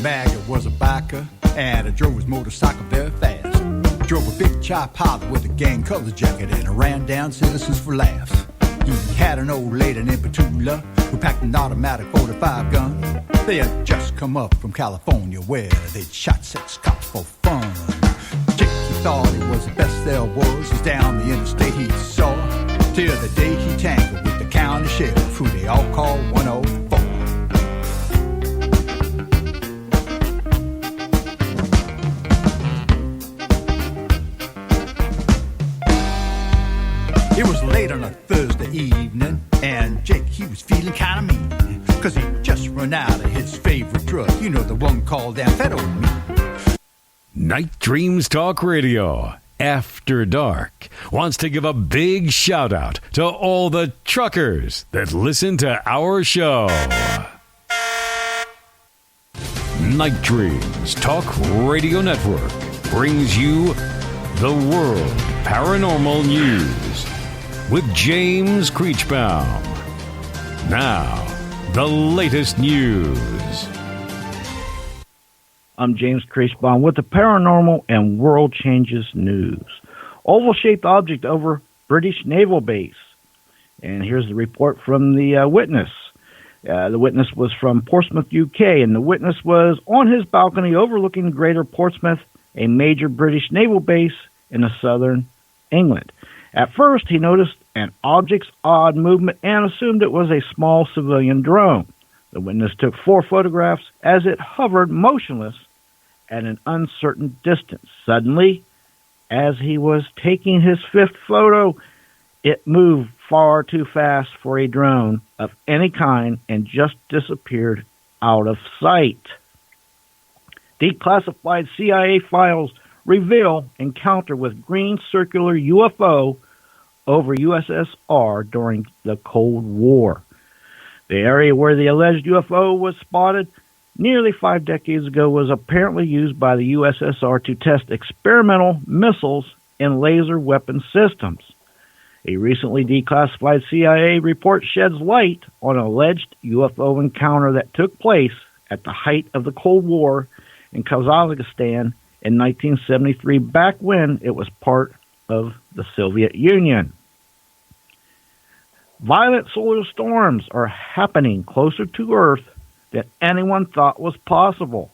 Maggot was a biker and drove his motorcycle very fast. Drove a big chop Pilot with a gang color jacket and ran down citizens for laughs. He had an old lady named Petula who packed an automatic 45 gun. They had just come up from California where they'd shot 6 cops for fun. Jake, he thought he was the best there was, as down the interstate he saw, till the day he tangled with the county sheriff, who they all called 104. It was late on a Thursday evening, and Jake, he was feeling kind of mean, cause he just run out of his favorite drug, you know, the one called amphetamine. Night Dreams Talk Radio, After Dark, wants to give a big shout out to all the truckers that listen to our show. Night Dreams Talk Radio Network brings you the World Paranormal News with James Creechbaum. Now, the latest news. I'm James Creechbaum with the Paranormal and World Changes News. Oval-shaped object over British naval base. And here's the report from the witness. The witness was from Portsmouth, UK, and the witness was on his balcony overlooking Greater Portsmouth, a major British naval base in the southern England. At first, he noticed an object's odd movement and assumed it was a small civilian drone. The witness took 4 photographs as it hovered motionless at an uncertain distance. Suddenly, as he was taking his 5th photo, it moved far too fast for a drone of any kind and just disappeared out of sight. Declassified CIA files reveal encounter with green circular UFO over USSR during the Cold War. The area where the alleged UFO was spotted nearly 5 decades ago was apparently used by the USSR to test experimental missiles and laser weapon systems. A recently declassified CIA report sheds light on an alleged UFO encounter that took place at the height of the Cold War in Kazakhstan in 1973, back when it was part of the Soviet Union. Violent solar storms are happening closer to Earth than anyone thought was possible.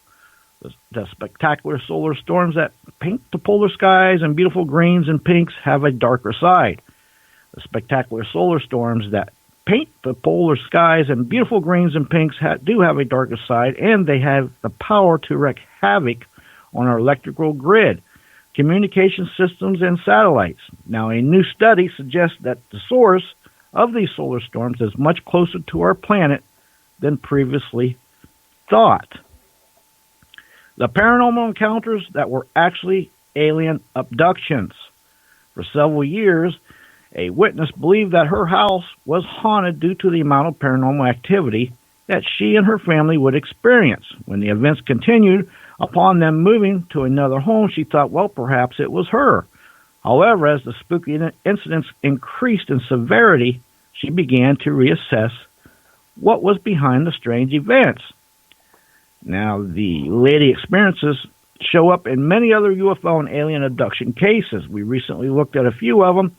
The spectacular solar storms that paint the polar skies in beautiful greens and pinks have a darker side. The spectacular solar storms that paint the polar skies in beautiful greens and pinks do have a darker side, and they have the power to wreak havoc on our electrical grid, communication systems, and satellites. Now, a new study suggests that the source of these solar storms is much closer to our planet than previously thought. The paranormal encounters that were actually alien abductions. For several years, a witness believed that her house was haunted due to the amount of paranormal activity that she and her family would experience. When the events continued, upon them moving to another home, she thought, well, perhaps it was her. However, as the spooky incidents increased in severity, she began to reassess what was behind the strange events. Now, the lady experiences show up in many other UFO and alien abduction cases. We recently looked at a few of them.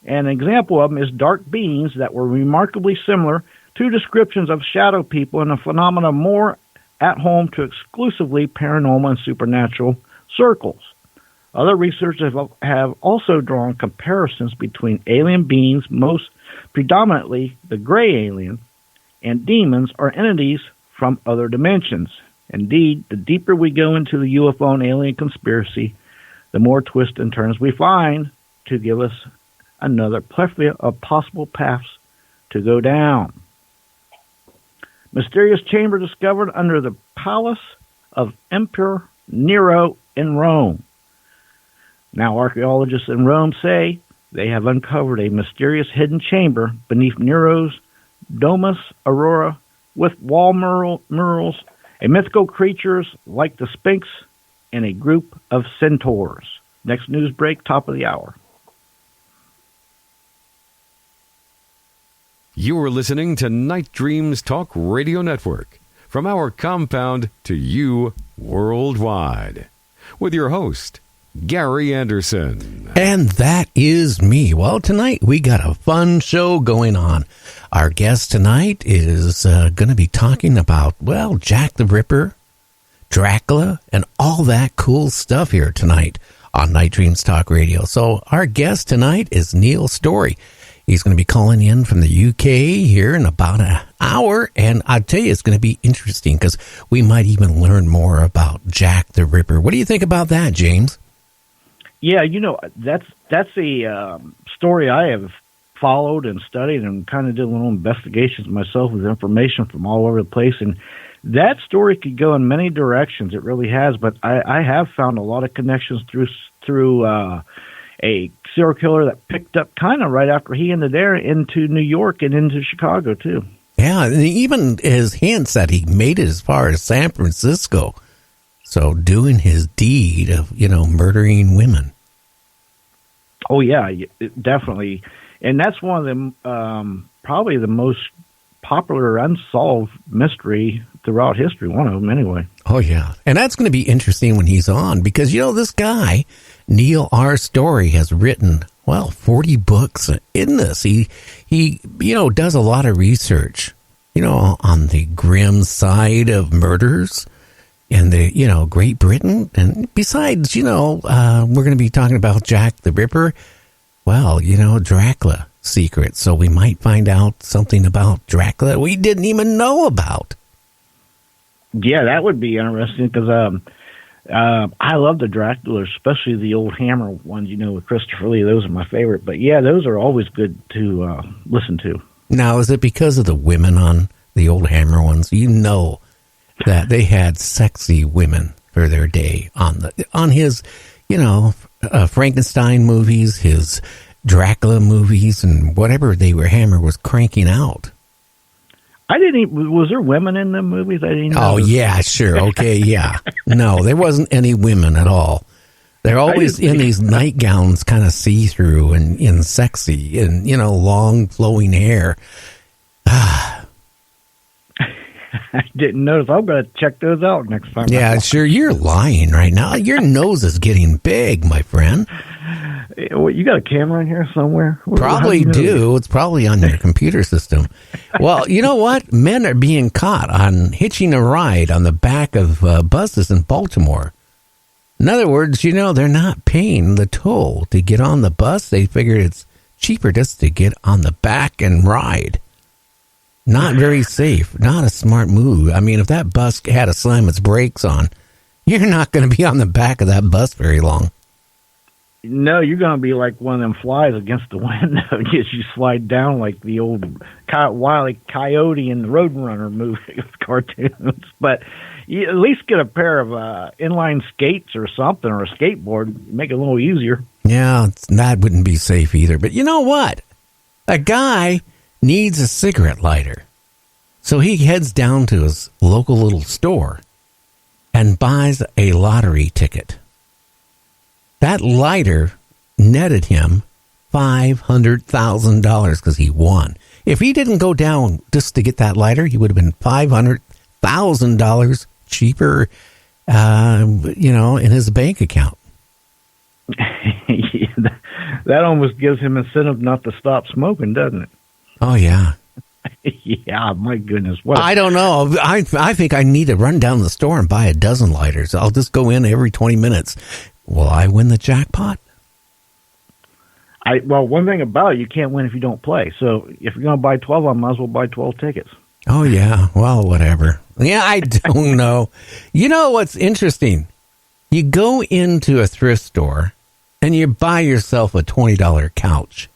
An example of them is dark beings that were remarkably similar to descriptions of shadow people and a phenomena more at home to exclusively paranormal and supernatural circles. Other researchers have also drawn comparisons between alien beings, most predominantly the gray alien, and demons or entities from other dimensions. Indeed, the deeper we go into the UFO and alien conspiracy, the more twists and turns we find to give us another plethora of possible paths to go down. Mysterious chamber discovered under the palace of Emperor Nero in Rome. Now, archaeologists in Rome say they have uncovered a mysterious hidden chamber beneath Nero's Domus Aurora with wall murals, a mythical creatures like the Sphinx, and a group of centaurs. Next news break, top of the hour. You are listening to Night Dreams Talk Radio Network. from our compound to you worldwide. With your host, Gary Anderson. And that is me. Well, tonight we got a fun show going on. Our guest tonight is going to be talking about, well, Jack the Ripper, Dracula, and all that cool stuff here tonight on Night Dreams Talk Radio. So our guest tonight is Neil Storey. He's going to be calling in from the UK here in about an hour, and I'll tell you, it's going to be interesting because we might even learn more about Jack the Ripper. What do you think about that, James? Yeah, that's a story I have followed and studied and kind of did little investigations myself with information from all over the place. And that story could go in many directions. It really has. But I have found a lot of connections through a serial killer that picked up kind of right after he ended there into New York and into Chicago, too. Yeah, and even his hints that he made it as far as San Francisco. So doing his deed of, murdering women. Oh, yeah, definitely. And that's one of them, probably the most popular unsolved mystery throughout history, one of them anyway. Oh, yeah. And that's going to be interesting when he's on because, this guy, Neil R. Storey, has written, 40 books in this. He does a lot of research, on the grim side of murders in the, Great Britain. And besides, we're going to be talking about Jack the Ripper. Well, Dracula Secrets. So we might find out something about Dracula we didn't even know about. Yeah, that would be interesting because I love the Dracula, especially the old Hammer ones, with Christopher Lee. Those are my favorite. But, yeah, those are always good to listen to. Now, is it because of the women on the old Hammer ones? That they had sexy women for their day on his, Frankenstein movies, his Dracula movies, and whatever Hammer was cranking out. Was there women in them movies? I didn't know. Oh, yeah, sure. Okay, yeah. No, there wasn't any women at all. They're always in these nightgowns, kind of see-through and sexy and, long flowing hair. I didn't notice. I'm going to check those out next time. Yeah, sure. You're lying right now. Your nose is getting big, my friend. You got a camera in here somewhere? Probably do. It's probably on your computer system. Well, you know what? Men are being caught on hitching a ride on the back of buses in Baltimore. In other words, they're not paying the toll to get on the bus. They figured it's cheaper just to get on the back and ride. Not very safe. Not a smart move. I mean, if that bus had to slam its brakes on, you're not going to be on the back of that bus very long. No, you're going to be like one of them flies against the window as you slide down like the old Wile E. Coyote in the Roadrunner movie cartoons. But you at least get a pair of inline skates or something, or a skateboard, make it a little easier. Yeah, that wouldn't be safe either. But you know what? A guy needs a cigarette lighter. So he heads down to his local little store and buys a lottery ticket. That lighter netted him $500,000 because he won. If he didn't go down just to get that lighter, he would have been $500,000 cheaper, in his bank account. Yeah, that almost gives him incentive not to stop smoking, doesn't it? Oh, yeah. Yeah, my goodness. I don't know. I think I need to run down the store and buy a dozen lighters. I'll just go in every 20 minutes. Will I win the jackpot? Well, one thing about it, you can't win if you don't play. So if you're going to buy 12, I might as well buy 12 tickets. Oh, yeah. Well, whatever. Yeah, I don't know. You know what's interesting? You go into a thrift store and you buy yourself a $20 couch.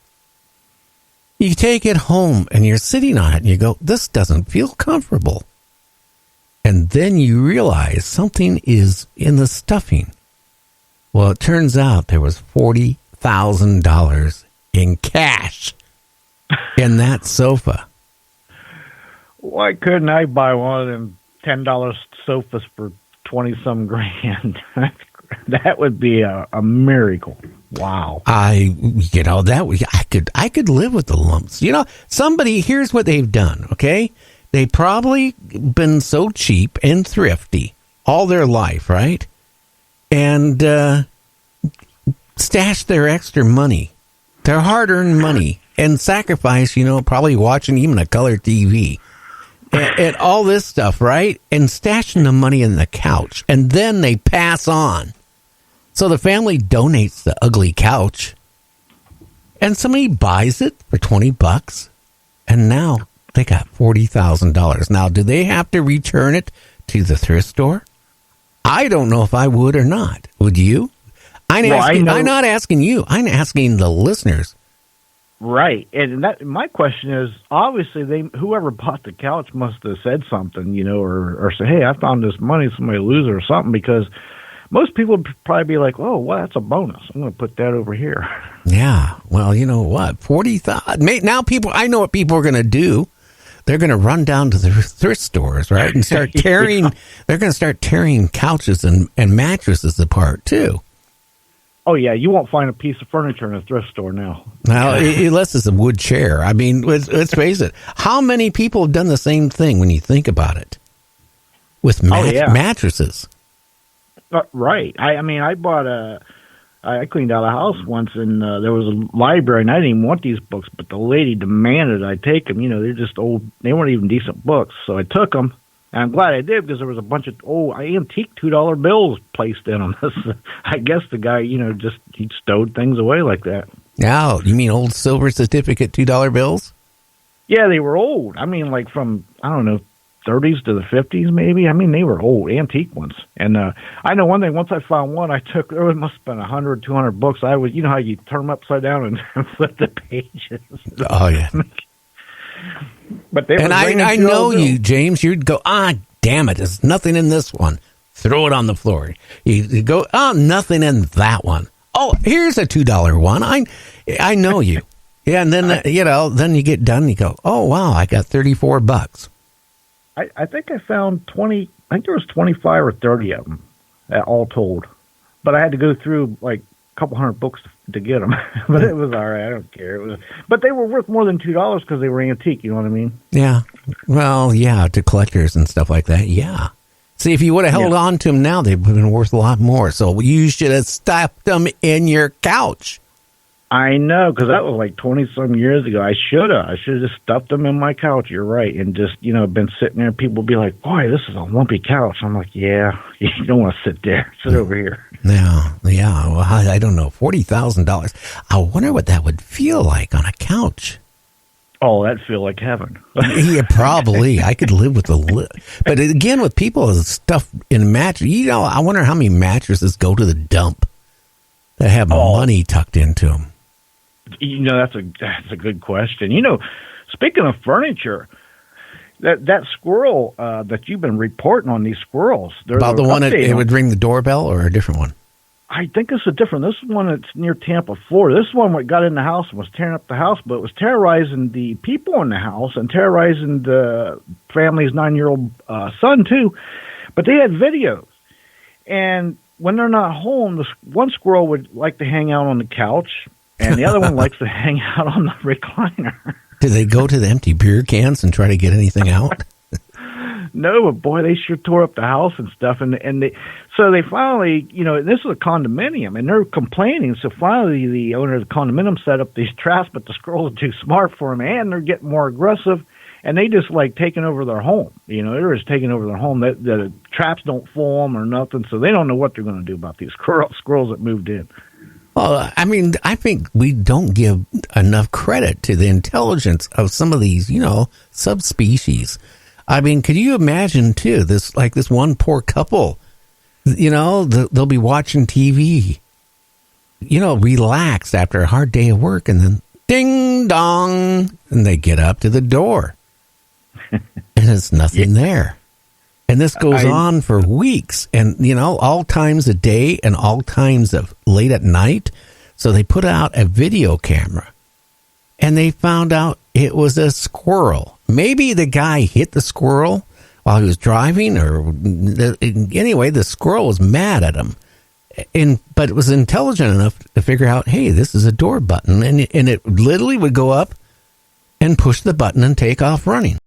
You take it home and you're sitting on it and you go, this doesn't feel comfortable. And then you realize something is in the stuffing. Well, it turns out there was $40,000 in cash in that sofa. Why couldn't I buy one of them $10 sofas for 20-some grand? That would be a miracle. Wow. I could live with the lumps. Somebody, here's what they've done, okay? They probably been so cheap and thrifty all their life, right? And stash their extra money, their hard-earned money, and sacrifice, probably watching even a color TV and all this stuff, right? And stashing the money in the couch. And then they pass on. So the family donates the ugly couch. And somebody buys it for $20. And now they got $40,000. Now, do they have to return it to the thrift store? I don't know if I would or not. Would you? I'm not asking you. I'm asking the listeners. Right, and my question is, obviously, whoever bought the couch must have said something, or say, hey, I found this money, somebody lose it or something, because most people would probably be like, oh, well, that's a bonus. I'm going to put that over here. Yeah, well, you know what? 40,000. Now I know what people are going to do. They're going to run down to the thrift stores, right, and start tearing. Yeah. They're going to start tearing couches and mattresses apart too. Oh yeah, you won't find a piece of furniture in a thrift store now. Now, unless it's a wood chair. I mean, let's face it. How many people have done the same thing when you think about it with mattresses? Right. I bought I cleaned out a house once, and there was a library, and I didn't even want these books, but the lady demanded I take them. They're just old. They weren't even decent books, so I took them. And I'm glad I did, because there was a bunch of old antique $2 bills placed in them. I guess the guy, he stowed things away like that. Now, you mean old silver certificate $2 bills? Yeah, they were old. I mean, like from, I don't know, 30s to the 50s maybe. I mean, they were old, antique ones. And I know one thing, once I found one, there must have been 100, 200 books. I was, how you turn them upside down and flip the pages. Oh, yeah. But they and I know you, James. You'd go, damn it, there's nothing in this one. Throw it on the floor. You go, nothing in that one. Oh, here's a $2 one. I know you. Yeah, and then then you get done. And you go, oh wow, I got $34. I think I found 20. I think there was 25 or 30 of them, all told. But I had to go through like a couple hundred books to get them. But it was all right. I don't care. But they were worth more than $2 because they were antique. You know what I mean? Yeah. Well, yeah, to collectors and stuff like that. Yeah. See, if you would have held on to them now, they would have been worth a lot more. So you should have stuffed them in your couch. I know, because that was like 20-some years ago. I should have just stuffed them in my couch. You're right. And just, been sitting there. People be like, boy, this is a lumpy couch. I'm like, yeah, you don't want to sit there. Sit over here. Yeah. Well, I don't know. $40,000. I wonder what that would feel like on a couch. Oh, that'd feel like heaven. Yeah, probably. I could live with but again, with people stuff in mattress, I wonder how many mattresses go to the dump that have money tucked into them. That's a good question. Speaking of furniture, that squirrel that you've been reporting on, these squirrels. About the one that would ring the doorbell, or a different one? I think it's a different. This one that's near Tampa, Florida. This one got in the house and was tearing up the house, but it was terrorizing the people in the house and terrorizing the family's 9-year-old son too. But they had videos, and when they're not home, the one squirrel would like to hang out on the couch, and the other one likes to hang out on the recliner. Do they go to the empty beer cans and try to get anything out? No, but boy, they sure tore up the house and stuff. And so they finally, this is a condominium, and they're complaining. So finally, the owner of the condominium set up these traps, but the squirrels are too smart for them, and they're getting more aggressive. And they just like taking over their home. They're just taking over their home. The traps don't fool them or nothing, so they don't know what they're going to do about these squirrels that moved in. Well, I mean, I think we don't give enough credit to the intelligence of some of these, subspecies. I mean, could you imagine, too, this one poor couple, they'll be watching TV, relaxed after a hard day of work, and then ding dong, and they get up to the door, and there's nothing there. And this goes on for weeks, and, all times of day and all times of late at night. So they put out a video camera, and they found out it was a squirrel. Maybe the guy hit the squirrel while he was driving, or anyway, the squirrel was mad at him. But it was intelligent enough to figure out, hey, this is a door button, and it literally would go up and push the button and take off running.